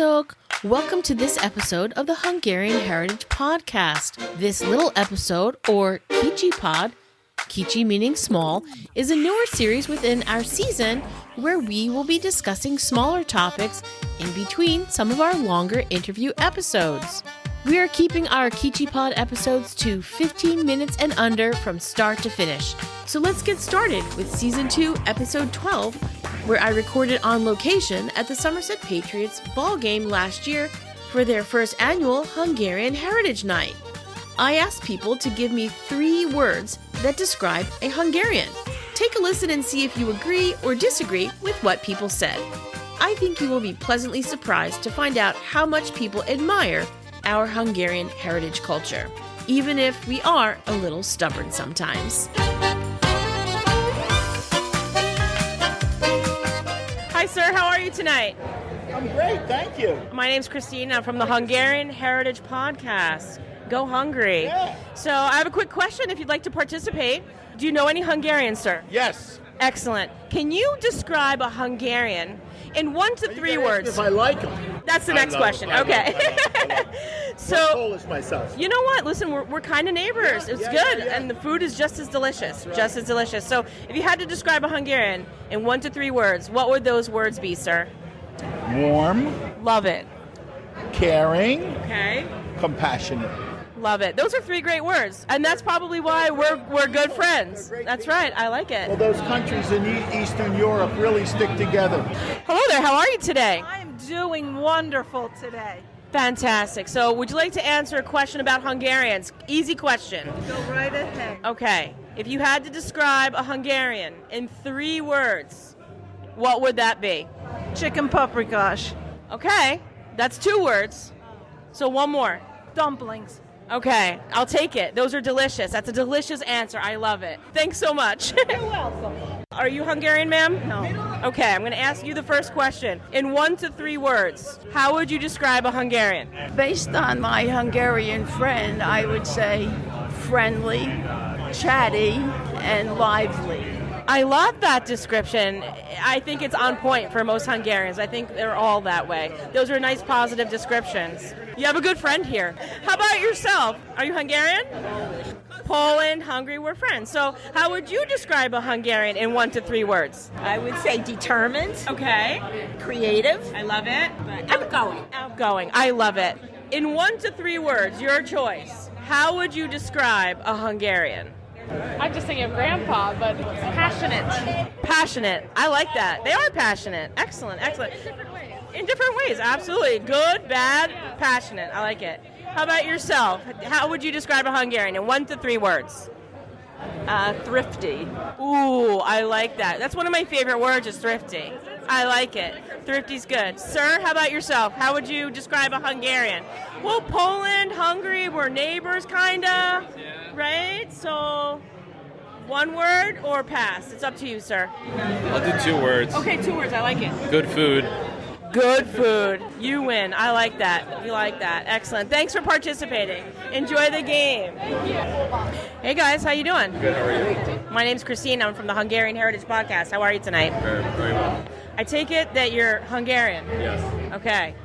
Sziasztok! Welcome to this episode of the Hungarian Heritage Podcast. This little episode, or Kicsi Pod, Kicsi meaning small, is a newer series within our season where we will be discussing smaller topics in between some of our longer interview episodes. We are keeping our Kicsi Pod episodes to 15 minutes and under from start to finish. So let's get started with Season 2, Episode 12, where I recorded on location at the Somerset Patriots Ball Game last year for their first annual Hungarian Heritage Night. I asked people to give me 3 words that describe a Hungarian. Take a listen and see if you agree or disagree with what people said. I think you will be pleasantly surprised to find out how much people admire our Hungarian heritage culture, even if we are a little stubborn sometimes. Hi, sir. How are you tonight? I'm great, thank you. My name's Christine. I'm from the Hungarian Heritage Podcast. Go Hungary. Yeah. So I have a quick question if you'd like to participate. Do you know any Hungarian, sir? Yes. Excellent. Can you describe a Hungarian in 1 to 3 words? If I like them. That's the next question. Okay. So, I'm Polish myself. you know what? Listen, we're kind of neighbors. It's good. Yeah. And the food is just as delicious. Right. Just as delicious. So if you had to describe a Hungarian in 1 to 3 words, what would those words be, sir? Warm, Love it. caring, Okay. compassionate. Love it. Those are 3 great words. And that's probably why we're good friends. That's right. I like Well, it. those countries in Eastern Europe really stick together. Hello there. How are you today? I'm doing wonderful today. Fantastic. So would you like to answer a question about Hungarians? Easy question. Go right ahead. Okay. If you had to describe a Hungarian in 3 words, what would that be? Chicken paprikash. Okay. That's 2 words. So one more. Dumplings. Okay. I'll take it. Those are delicious. That's a delicious answer. I love it. Thanks so much. You're welcome. Are you Hungarian, ma'am? No. Okay. I'm going to ask you the first question. In 1 to 3 words, how would you describe a Hungarian? Based on my Hungarian friend, I would say friendly, chatty, and lively. I love that description. I think it's on point for most Hungarians. I think they're all that way. Those are nice, positive descriptions. You have a good friend here. How about yourself? Are you Hungarian? Poland, Hungary, we're friends. So how would you describe a Hungarian in 1 to 3 words? I would say determined, Okay. creative, I love it. outgoing. Outgoing. I love it. In 1 to 3 words, your choice. How would you describe a Hungarian? I'm just thinking of grandpa, but passionate. Passionate. I like that. They are passionate. Excellent, excellent. In different ways, absolutely. Good, bad, passionate. I like it. How about yourself? How would you describe a Hungarian in 1 to 3 words? Thrifty. Ooh, I like that. That's one of my favorite words is thrifty. I like it. Thrifty's good. Sir, how about yourself? How would you describe a Hungarian? Well, Poland, Hungary, we're neighbors, kinda. Right? So, 1 word or pass? It's up to you, sir. I'll do 2 words. Okay, 2 words. I like it. Good food. Good food. You win. I like that. You like that. Excellent. Thanks for participating. Enjoy the game. Hey guys, how you doing? Good, how are you? My name's Christine. I'm from the Hungarian Heritage Podcast. How are you tonight? Very well. I take it that you're Hungarian. Yes. Okay.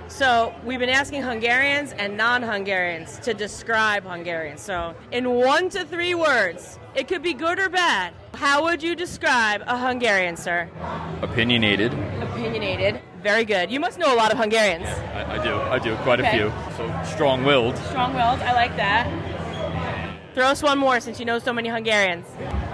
So we've been asking Hungarians and non-Hungarians to describe Hungarians. So in 1 to 3 words, it could be good or bad. How would you describe a Hungarian, sir? Opinionated. Opinionated. Very good. You must know a lot of Hungarians. I do. Quite Okay. a few. So strong-willed. Strong-willed. I like that. Throw us one more since you know so many Hungarians.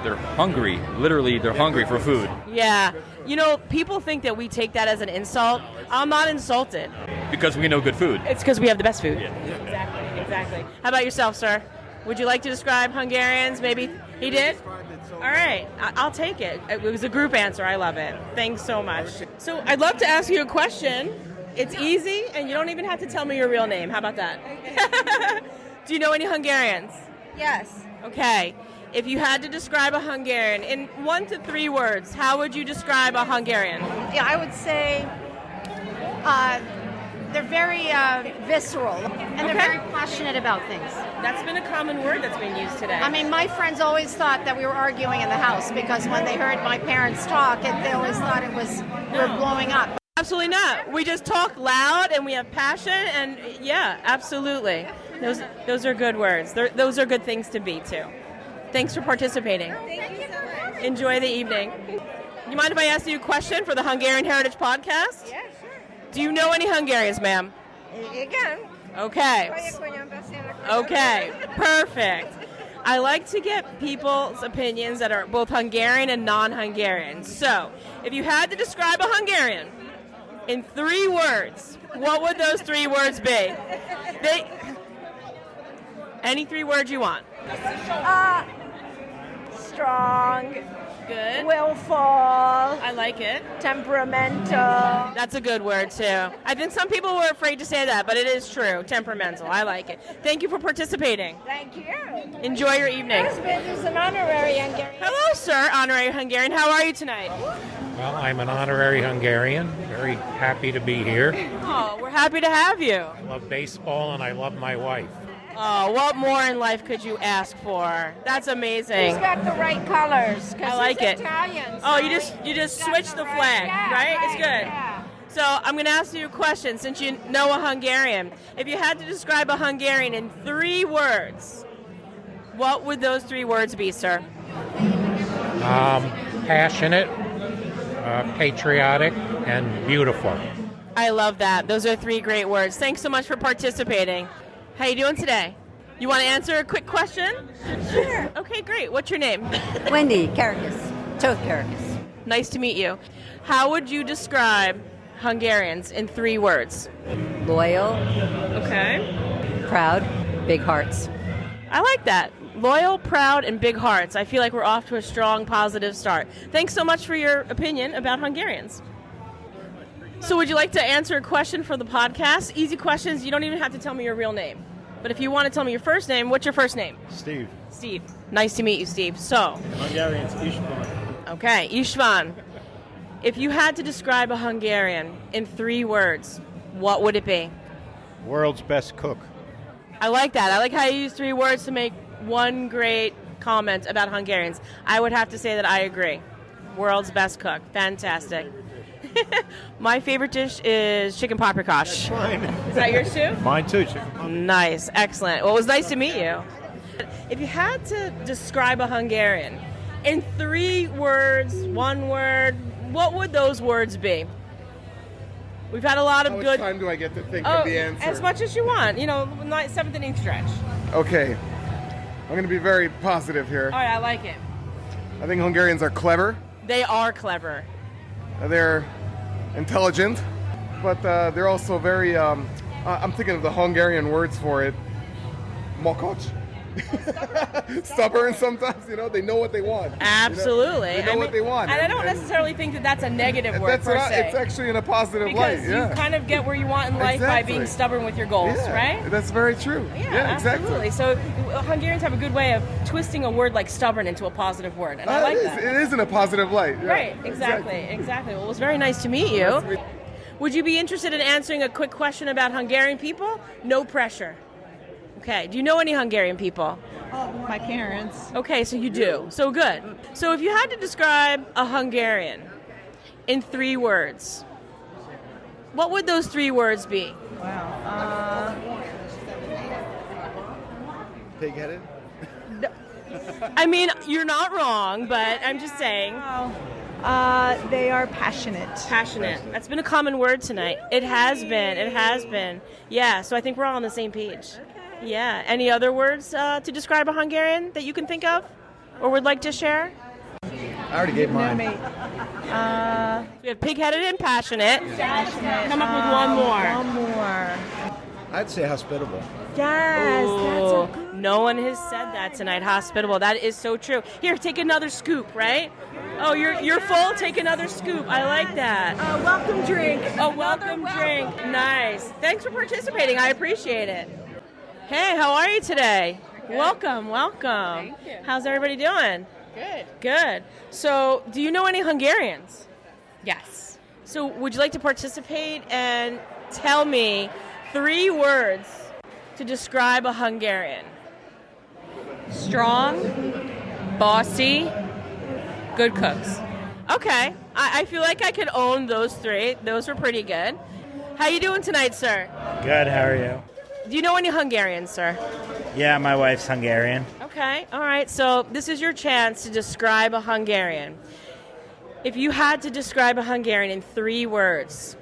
They're hungry. Literally, they're hungry for food. Yeah. You know, people think that we take that as an insult. I'm not insulted. Because we know good food. It's because we have the best food. Exactly. How about yourself, sir? Would you like to describe Hungarians? Maybe he did? All right. I'll take it. It was a group answer. I love it. Thanks so much. So I'd love to ask you a question. It's easy, and you don't even have to tell me your real name. How about that? Do you know any Hungarians? Yes. Okay. If you had to describe a Hungarian in 1 to 3 words, how would you describe a Hungarian? Yeah, I would say they're very visceral and they're very passionate about things. That's been a common word that's been used today. I mean, my friends always thought that we were arguing in the house because when they heard my parents talk, they always thought we were blowing up. Absolutely not. We just talk loud and we have passion, and yeah, absolutely. Those are good words. Those are good things to be too. Thanks for participating. Thank you so much. Enjoy the evening. You mind if I ask you a question for the Hungarian Heritage Podcast? Yeah, sure. Do you know any Hungarians, ma'am? Igen. Okay. Folyékonyan beszélek. Okay, perfect. I like to get people's opinions that are both Hungarian and non-Hungarian. So, if you had to describe a Hungarian in 3 words, what would those 3 words be? Any 3 words you want. Strong. Good. Willful. I like it. Temperamental. That's a good word, too. I think some people were afraid to say that, but it is true. Temperamental. I like it. Thank you for participating. Thank you. Enjoy your evening. Husband is an honorary Hungarian. Hello, sir, honorary Hungarian. How are you tonight? Well, I'm an honorary Hungarian. Very happy to be here. Oh, we're happy to have you. I love baseball and I love my wife. Oh, what more in life could you ask for? That's amazing. He's got the right colors. I like he's it. Italian. Oh, so you just he's got switch the flag, yeah, right? It's good. Yeah. So I'm going to ask you a question since you know a Hungarian. If you had to describe a Hungarian in 3 words, what would those 3 words be, sir? Passionate, patriotic, and beautiful. I love that. Those are 3 great words. Thanks so much for participating. How you doing today? You want to answer a quick question? Sure. Okay, great. What's your name? Wendy Caracas, Toth Caracas. Nice to meet you. How would you describe Hungarians in 3 words? Loyal, Okay. proud, big hearts. I like that. Loyal, proud, and big hearts. I feel like we're off to a strong, positive start. Thanks so much for your opinion about Hungarians. So would you like to answer a question for the podcast? Easy questions. You don't even have to tell me your real name. But if you want to tell me your first name, what's your first name? Steve. Steve. Nice to meet you, Steve. So, Hungarians, István. okay, István. If you had to describe a Hungarian in 3 words, what would it be? World's best cook. I like that. I like how you use 3 words to make one great comment about Hungarians. I would have to say that I agree. World's best cook. Fantastic. My favorite dish is chicken paprikash. Mine. Is that yours too? Mine too. Nice. Excellent. Well, it was nice to meet you. If you had to describe a Hungarian in 3 words, 1 word, what would those words be? We've had a lot of How much good... time do I get to think of the answer? As much as you want. 7th inning stretch. Okay. I'm going to be very positive here. All right, I like it. I think Hungarians are clever. They are clever. They're intelligent, but they're also very, I'm thinking of the Hungarian words for it. Mokocs. Stubborn sometimes, they know what they want. Absolutely. They know what they want. And I don't necessarily think that that's a negative word per se. It's actually in a positive light. Because you kind of get where you want in life by being stubborn with your goals, right? That's very true. Yeah, exactly. Absolutely. So Hungarians have a good way of twisting a word like stubborn into a positive word, and I like that. It is in a positive light. Yeah. Right, exactly. Well, it was very nice to meet you. Would you be interested in answering a quick question about Hungarian people? No pressure. Okay, do you know any Hungarian people? My parents. Okay, so you do. So good. So if you had to describe a Hungarian in 3 words, what would those 3 words be? Wow. Pig-headed? I mean, you're not wrong, but I'm just saying. They are passionate. Passionate. That's been a common word tonight. It has been. Yeah, so I think we're all on the same page. Yeah. Any other words to describe a Hungarian that you can think of or would like to share? I already gave mine. We have pig-headed and passionate. Come up with one more. One more. I'd say hospitable. Yes, that's a good No one has said that tonight. Hospitable. That is so true. Here, take another scoop, right? Oh, you're full? Take another scoop. I like that. welcome drink. A welcome drink. Nice. Thanks for participating. I appreciate it. Hey, how are you today? Welcome. Thank you. How's everybody doing? Good. So, do you know any Hungarians? Yes. So, would you like to participate and tell me 3 words to describe a Hungarian? Strong, bossy, good cooks. Okay, I feel like I could own those 3. Those were pretty good. How you doing tonight, sir? Good, how are you? Do you know any Hungarians, sir? Yeah, my wife's Hungarian. Okay, all right. So this is your chance to describe a Hungarian. If you had to describe a Hungarian in 3 words,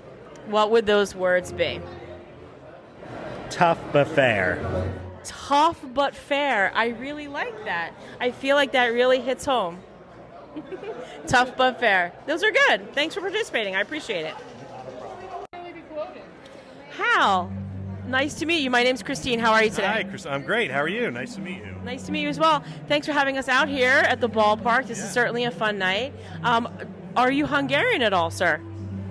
what would those words be? Tough but fair. Tough but fair. I really like that. I feel like that really hits home. Tough but fair. Those are good. Thanks for participating. I appreciate it. Hal, nice to meet you. My name's Christine. How are you today? Hi, Chris. I'm great. How are you? Nice to meet you. Nice to meet you as well. Thanks for having us out here at the ballpark. This is certainly a fun night. Are you Hungarian at all, sir?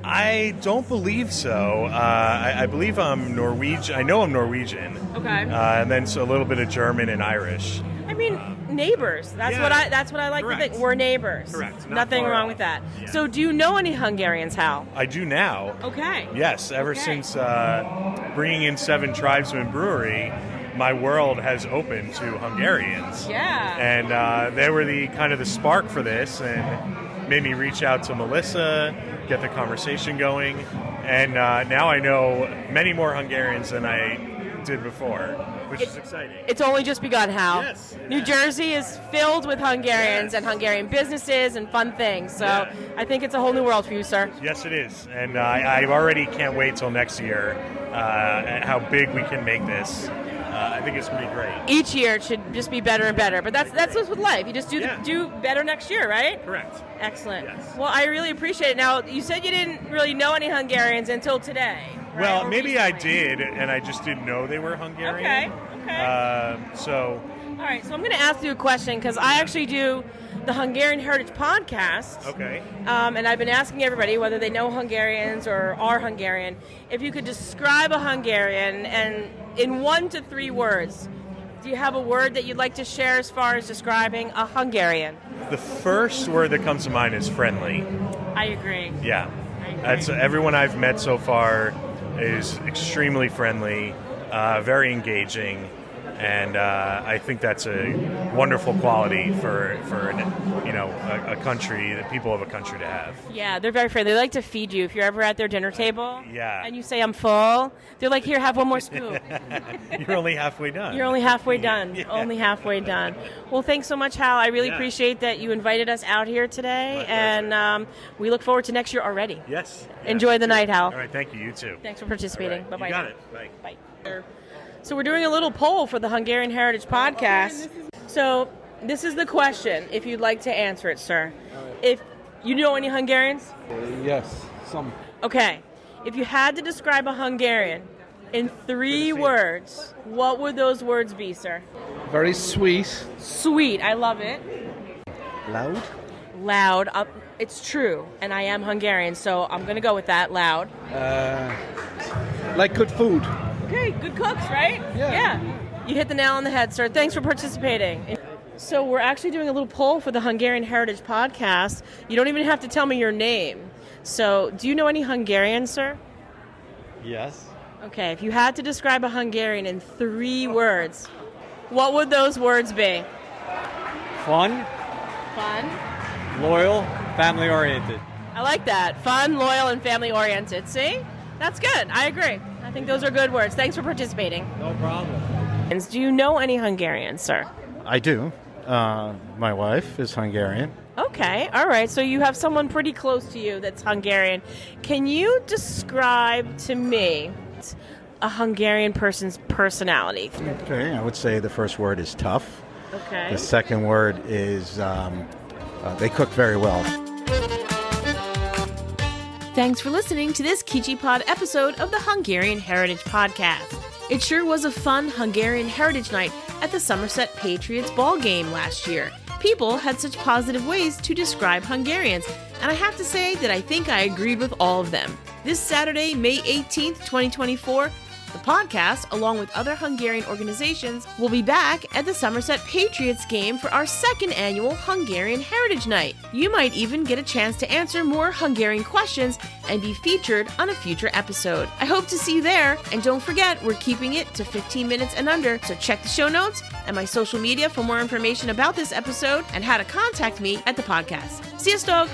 I don't believe so. I believe I'm Norwegian. I know I'm Norwegian. Okay. And then a little bit of German and Irish. I mean, neighbors. That's what I like to think. We're neighbors. Correct. Nothing wrong with that. Yeah. So do you know any Hungarians, Hal? I do now. Okay. Yes. Ever since bringing in 7 Tribesmen Brewery, my world has opened to Hungarians. Yeah. And they were the kind of the spark for this and made me reach out to Melissa, get the conversation going. And now I know many more Hungarians than I did before, which is exciting. It's only just begun, Hal. Yes. New Jersey is filled with Hungarians and Hungarian businesses and fun things. So I think it's a whole new world for you, sir. Yes, it is. And I already can't wait till next year how big we can make this. I think it's going to be great. Each year it should just be better and better. But that's what's with life. You just do better next year, right? Correct. Excellent. Yes. Well, I really appreciate it. Now, you said you didn't really know any Hungarians until today. Right? Well, Or maybe recently. I did, and I just didn't know they were Hungarian. Okay. All right, so I'm going to ask you a question because I actually do the Hungarian Heritage Podcast. Okay. And I've been asking everybody whether they know Hungarians or are Hungarian. If you could describe a Hungarian and in 1 to 3 words, do you have a word that you'd like to share as far as describing a Hungarian? The first word that comes to mind is friendly. I agree. Yeah. That's everyone I've met so far is extremely friendly, very engaging, and I think that's a wonderful quality for a country, the people of a country to have. Yeah, they're very friendly. They like to feed you. If you're ever at their dinner table and you say, I'm full, they're like, here, have one more scoop. You're only halfway done. You're only halfway done. Yeah. Only halfway done. Well, thanks so much, Hal. I really appreciate that you invited us out here today, and we look forward to next year already. Yes. Enjoy the night, Hal. All right, thank you. You too. Thanks for participating. Right. Bye-bye. You got it. Bye. Bye. So we're doing a little poll for the Hungarian Heritage Podcast. So this is the question, if you'd like to answer it, sir. If you know any Hungarians? Yes, some. Okay. If you had to describe a Hungarian in 3 words, what would those words be, sir? Very sweet. Sweet. I love it. Loud. Loud. It's true, and I am Hungarian, so I'm going to go with that, loud. Like good food. Okay, good cooks, right? Yeah. You hit the nail on the head, sir. Thanks for participating. So we're actually doing a little poll for the Hungarian Heritage Podcast. You don't even have to tell me your name. So do you know any Hungarians, sir? Yes. Okay, if you had to describe a Hungarian in 3 words, what would those words be? Fun. Fun. Loyal. Family oriented. I like that. Fun, loyal, and family oriented. See? That's good. I agree. I think those are good words. Thanks for participating. No problem. Do you know any Hungarians, sir? I do. My wife is Hungarian. Okay, all right. So you have someone pretty close to you that's Hungarian. Can you describe to me a Hungarian person's personality? Okay, I would say the first word is tough. Okay. The second word is they cook very well. Thanks for listening to this Kicsi Pod episode of the Hungarian Heritage Podcast. It sure was a fun Hungarian Heritage Night at the Somerset Patriots Ball Game last year. People had such positive ways to describe Hungarians, and I have to say that I think I agreed with all of them. This Saturday, May 18th, 2024, the podcast, along with other Hungarian organizations, will be back at the Somerset Patriots Game for our 2nd annual Hungarian Heritage Night. You might even get a chance to answer more Hungarian questions and be featured on a future episode. I hope to see you there, and don't forget, we're keeping it to 15 minutes and under, so check the show notes and my social media for more information about this episode and how to contact me at the podcast. Sziasztok!